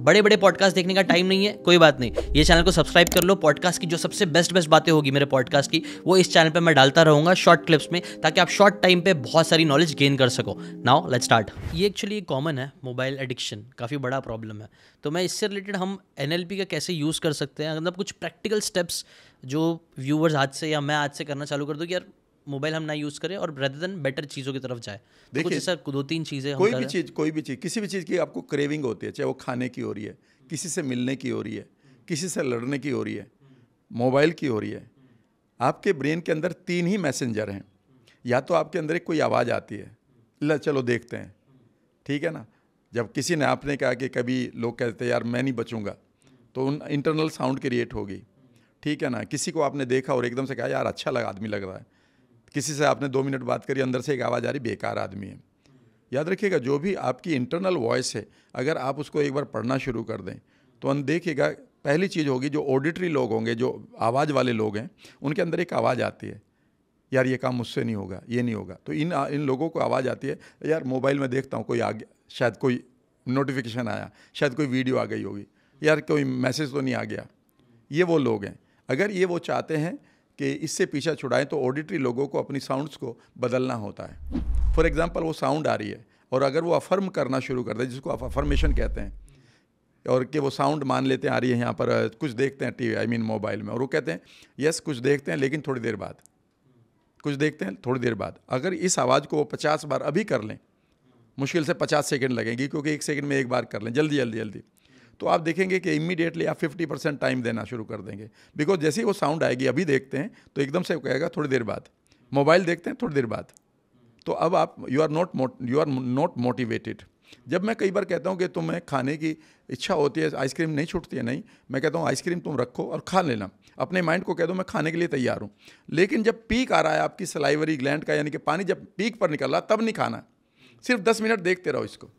बड़े बड़े पॉडकास्ट देखने का टाइम नहीं है, कोई बात नहीं, ये चैनल को सब्सक्राइब कर लो। पॉडकास्ट की जो सबसे बेस्ट बातें होगी मेरे पॉडकास्ट की, वो इस चैनल पे मैं डालता रहूँगा शॉर्ट क्लिप्स में, ताकि आप शॉर्ट टाइम पे बहुत सारी नॉलेज गेन कर सको। Now let's start. ये एक्चुअली कॉमन है, मोबाइल एडिक्शन काफ़ी बड़ा प्रॉब्लम है। तो मैं इससे रिलेटेड हम NLP का कैसे यूज़ कर सकते हैं, मतलब कुछ प्रैक्टिकल स्टेप्स जो व्यूवर्स आज से या मैं आज से करना चालू कर दूँ कि यार मोबाइल हम ना यूज़ करें और रेदर देन बेटर चीज़ों की तरफ जाए। तो कुछ ऐसा 2-3 चीज़ें कोई भी चीज़ किसी भी चीज़ की आपको क्रेविंग होती है, चाहे वो खाने की हो रही है, किसी से मिलने की हो रही है, किसी से लड़ने की हो रही है, मोबाइल की हो रही है। आपके ब्रेन के अंदर 3 ही मैसेंजर हैं। या तो आपके अंदर एक कोई आवाज़ आती है, ला चलो देखते हैं, ठीक है ना। जब किसी ने आपने कहा कि कभी लोग कहते हैं यार मैं नहीं बचूंगा, तो उन इंटरनल साउंड क्रिएट होगी, ठीक है ना। किसी को आपने देखा और एकदम से कहा यार अच्छा लगा, आदमी लग रहा है। किसी से आपने 2 मिनट बात करी, अंदर से एक आवाज़ आ रही बेकार आदमी है। याद रखिएगा, जो भी आपकी इंटरनल वॉइस है, अगर आप उसको एक बार पढ़ना शुरू कर दें तो देखिएगा पहली चीज़ होगी, जो ऑडिटरी लोग होंगे, जो आवाज़ वाले लोग हैं, उनके अंदर एक आवाज़ आती है, यार ये काम मुझसे नहीं होगा, ये नहीं होगा। तो इन लोगों को आवाज़ आती है, यार मोबाइल में देखता हूँ कोई आ गया, शायद कोई नोटिफिकेशन आया, शायद कोई वीडियो आ गई होगी, यार कोई मैसेज तो नहीं आ गया। ये वो लोग हैं। अगर ये वो चाहते हैं कि इससे पीछा छुड़ाएं, तो ऑडिटरी लोगों को अपनी साउंड्स को बदलना होता है। फॉर एग्जांपल, वो साउंड आ रही है और अगर वो अफर्म करना शुरू कर दे, जिसको आप अफर्मेशन कहते हैं, और कि वो साउंड मान लेते हैं आ रही है, यहाँ पर कुछ देखते हैं टीवी मोबाइल में, और वो कहते हैं यस कुछ देखते हैं लेकिन थोड़ी देर बाद, कुछ देखते हैं थोड़ी देर बाद। अगर इस आवाज़ को वो 50 बार अभी कर लें, मुश्किल से 50 सेकेंड लगेंगी, क्योंकि 1 सेकेंड में एक बार कर लें, जल्दी जल्दी जल्दी, तो आप देखेंगे कि इमीडिएटली आप 50% टाइम देना शुरू कर देंगे। बिकॉज जैसे ही वो साउंड आएगी, अभी देखते हैं, तो एकदम से वो कहेगा थोड़ी देर बाद, मोबाइल देखते हैं थोड़ी देर बाद। तो अब आप यू आर नॉट मोटिवेटेड। जब मैं कई बार कहता हूँ कि तुम्हें खाने की इच्छा होती है, आइसक्रीम नहीं छूटती है, नहीं, मैं कहता हूँ आइसक्रीम तुम रखो और खा लेना, अपने माइंड को कह दो मैं खाने के लिए तैयार हूँ। लेकिन जब पीक आ रहा है आपकी सलाइवरी ग्लैंड का, यानी कि पानी जब पीक पर निकल रहा, तब नहीं खाना। सिर्फ 10 मिनट देखते रहो इसको,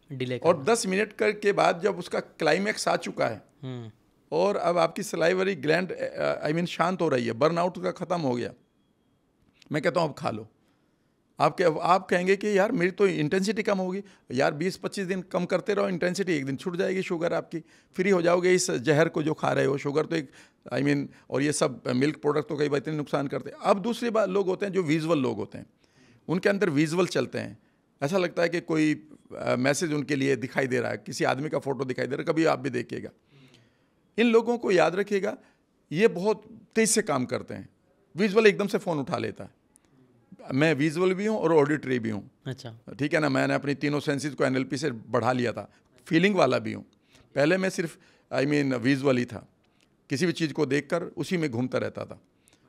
डिले और 10 मिनट के बाद जब उसका क्लाइमैक्स आ चुका है और अब आपकी सलाइवरी ग्लैंड शांत हो रही है, बर्नआउट का ख़त्म हो गया, मैं कहता हूँ अब खा लो। आप कहेंगे कि यार मेरी तो इंटेंसिटी कम होगी। यार 20-25 दिन कम करते रहो इंटेंसिटी, एक दिन छूट जाएगी शुगर आपकी, फ्री हो जाओगे इस जहर को जो खा रहे हो। शुगर तो एक और ये सब मिल्क प्रोडक्ट तो कई बार इतने नुकसान करते हैं। अब दूसरी बात, लोग होते हैं जो विजुअल लोग होते हैं, उनके अंदर विजुअल चलते हैं। ऐसा लगता है कि कोई मैसेज उनके लिए दिखाई दे रहा है, किसी आदमी का फोटो दिखाई दे रहा है, कभी आप भी देखिएगा। इन लोगों को याद रखिएगा, ये बहुत तेज से काम करते हैं। विजुअल एकदम से फ़ोन उठा लेता है। मैं विजुअल भी हूँ और ऑडिटरी भी हूँ, अच्छा ठीक है ना। मैंने अपनी तीनों सेंसेस को NLP से बढ़ा लिया था, फीलिंग वाला भी हूँ। पहले मैं सिर्फ विजुअल ही था, किसी भी चीज़ को देखकर उसी में घूमता रहता था,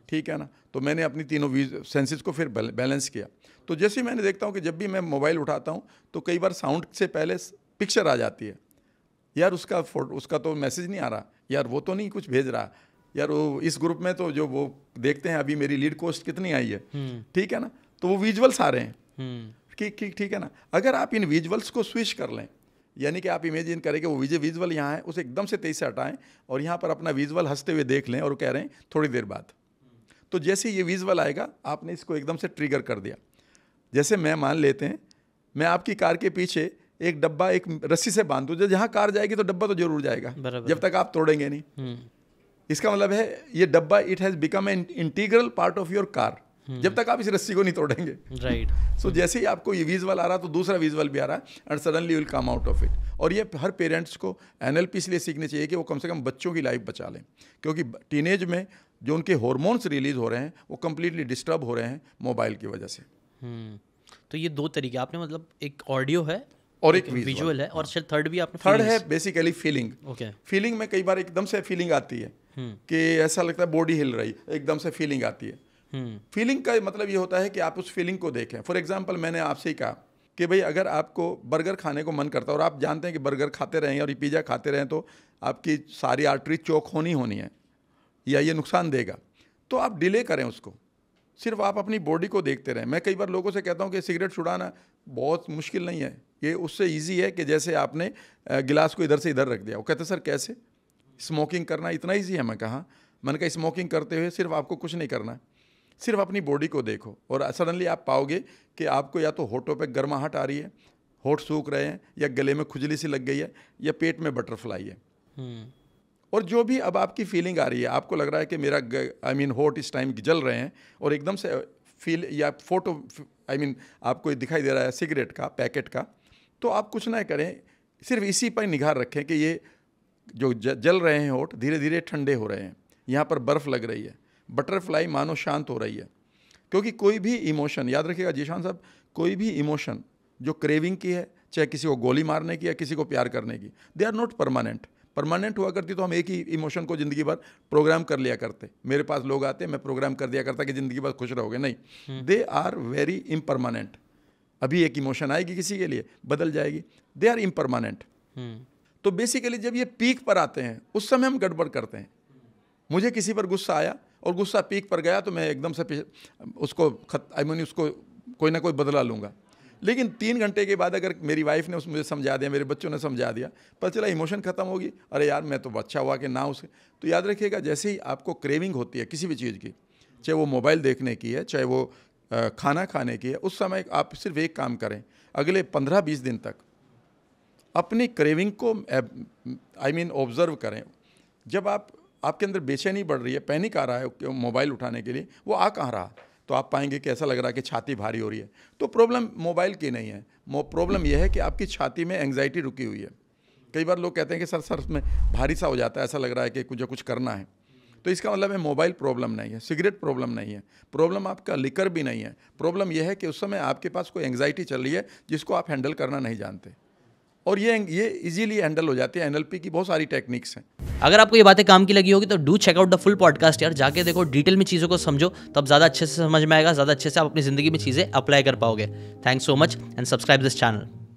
ठीक है ना। तो मैंने अपनी तीनों सेंसेस को फिर बैलेंस किया। तो जैसे ही मैंने देखता हूँ कि जब भी मैं मोबाइल उठाता हूँ तो कई बार साउंड से पहले पिक्चर आ जाती है, यार उसका तो मैसेज नहीं आ रहा, यार वो तो नहीं कुछ भेज रहा, यार वो इस ग्रुप में तो जो वो देखते हैं अभी मेरी लीड कॉस्ट कितनी आई है, ठीक है ना। तो वो विजुअल्स आ रहे हैं, ठीक है ना। अगर आप इन विजुअल्स को स्विच कर लें, यानी कि आप इमेजिन करें कि वो विजुअल यहाँ है, उसे एकदम से तेज से हटाएं और यहाँ पर अपना विजुअल हंसते हुए देख लें और वो कह रहे हैं थोड़ी देर बाद। तो जैसे ये विजुअल आएगा, आपने इसको एकदम से ट्रिगर कर दिया। जैसे मैं मान लेते हैं, मैं आपकी कार के पीछे एक डब्बा एक रस्सी से बांध दूँ, जहाँ कार जाएगी तो डब्बा तो जरूर जाएगा, जब तक आप तोड़ेंगे नहीं। इसका मतलब है ये डब्बा it has become an integral part of your car, जब तक आप इस रस्सी को नहीं तोड़ेंगे, राइट। सो जैसे ही आपको ये विजुअल आ रहा, तो दूसरा विजुअल भी आ रहा है, and suddenly will come out of it. और ये हर पेरेंट्स को NLP इसलिए सीखनी चाहिए कि वो कम से कम बच्चों की लाइफ बचा लें, क्योंकि टीनेज में जो उनके हार्मोन्स रिलीज हो रहे हैं वो कम्प्लीटली डिस्टर्ब हो रहे हैं मोबाइल की वजह से। तो ये 2 तरीके आपने, मतलब एक ऑडियो है और एक विजुअल है, और शायद थर्ड भी आपने, थर्ड है बेसिकली फीलिंग। ओके, फीलिंग में कई बार एकदम से फीलिंग आती है कि ऐसा लगता है बॉडी हिल रही, एकदम से फीलिंग आती है। फीलिंग का मतलब ये होता है कि आप उस फीलिंग को देखें। फॉर एग्जांपल, मैंने आपसे ही कहा कि भाई अगर आपको बर्गर खाने को मन करता है और आप जानते हैं कि बर्गर खाते रहें और पिज़्ज़ा खाते रहें तो आपकी सारी आर्टरी चौक होनी है या ये नुकसान देगा, तो आप डिले करें उसको, सिर्फ आप अपनी बॉडी को देखते रहें। मैं कई बार लोगों से कहता हूँ कि सिगरेट छुड़ाना बहुत मुश्किल नहीं है, ये उससे ईजी है कि जैसे आपने गिलास को इधर से इधर रख दिया। वो कहते सर कैसे, स्मोकिंग करना इतना ईजी है? मैंने कहा स्मोकिंग करते हुए सिर्फ आपको कुछ नहीं करना है, सिर्फ अपनी बॉडी को देखो और सडनली आप पाओगे कि आपको या तो होठों पे गर्माहट आ रही है, होठ सूख रहे हैं, या गले में खुजली सी लग गई है, या पेट में बटरफ्लाई है। और जो भी अब आपकी फीलिंग आ रही है, आपको लग रहा है कि मेरा होठ इस टाइम जल रहे हैं, और एकदम से फील या फोटो आपको दिखाई दे रहा है सिगरेट का पैकेट का, तो आप कुछ ना करें, सिर्फ इसी पर निगाह रखें कि ये जो जल रहे हैं होठ धीरे धीरे ठंडे हो रहे हैं, यहाँ पर बर्फ़ लग रही है, बटरफ्लाई मानो शांत हो रही है। क्योंकि कोई भी इमोशन, याद रखिएगा जीशान साहब, कोई भी इमोशन जो क्रेविंग की है, चाहे किसी को गोली मारने की या किसी को प्यार करने की, they are not permanent. Permanent हुआ करती तो हम एक ही इमोशन को ज़िंदगी भर प्रोग्राम कर लिया करते। मेरे पास लोग आते, मैं प्रोग्राम कर दिया करता कि ज़िंदगी भर खुश रहोगे, नहीं, दे आर वेरी इम्परमानेंट। अभी एक इमोशन आएगी किसी के लिए, बदल जाएगी, दे आर इम्परमानेंट। तो बेसिकली जब ये पीक पर आते हैं उस समय हम गड़बड़ करते हैं। मुझे किसी पर गुस्सा आया और गुस्सा पीक पर गया तो मैं एकदम से उसको उसको कोई ना कोई बदला लूँगा। लेकिन 3 घंटे के बाद अगर मेरी वाइफ ने मुझे समझा दिया, मेरे बच्चों ने समझा दिया, पता चला इमोशन ख़त्म होगी, अरे यार मैं तो अच्छा हुआ कि ना उसे। तो याद रखिएगा, जैसे ही आपको क्रेविंग होती है किसी भी चीज़ की, चाहे वो मोबाइल देखने की है, चाहे वो खाना खाने की है, उस समय आप सिर्फ एक काम करें, अगले 15-20 दिन तक अपनी क्रेविंग को ऑब्जर्व करें। जब आपके अंदर बेचैनी बढ़ रही है, पैनिक आ रहा है मोबाइल उठाने के लिए, वो आ कहाँ रहा, तो आप पाएंगे कि ऐसा लग रहा है कि छाती भारी हो रही है। तो प्रॉब्लम मोबाइल की नहीं है, प्रॉब्लम यह है कि आपकी छाती में एंग्जाइटी रुकी हुई है। कई बार लोग कहते हैं कि सर में भारी सा हो जाता है, ऐसा लग रहा है कि कुछ करना है। तो इसका मतलब है मोबाइल प्रॉब्लम नहीं है, सिगरेट प्रॉब्लम नहीं है, प्रॉब्लम आपका लिकर भी नहीं है। प्रॉब्लम यह है कि उस समय आपके पास कोई एंग्जाइटी चल रही है जिसको आप हैंडल करना नहीं जानते, और ये इजीली हैंडल हो जाती है। एनएलपी की बहुत सारी टेक्निक्स हैं। अगर आपको ये बातें काम की लगी होगी तो do check out the full podcast यार, जाके देखो, डिटेल में चीज़ों को समझो, तब ज़्यादा अच्छे से समझ में आएगा, ज़्यादा अच्छे से आप अपनी ज़िंदगी में चीज़ें अप्लाई कर पाओगे। Thanks so much and subscribe this channel.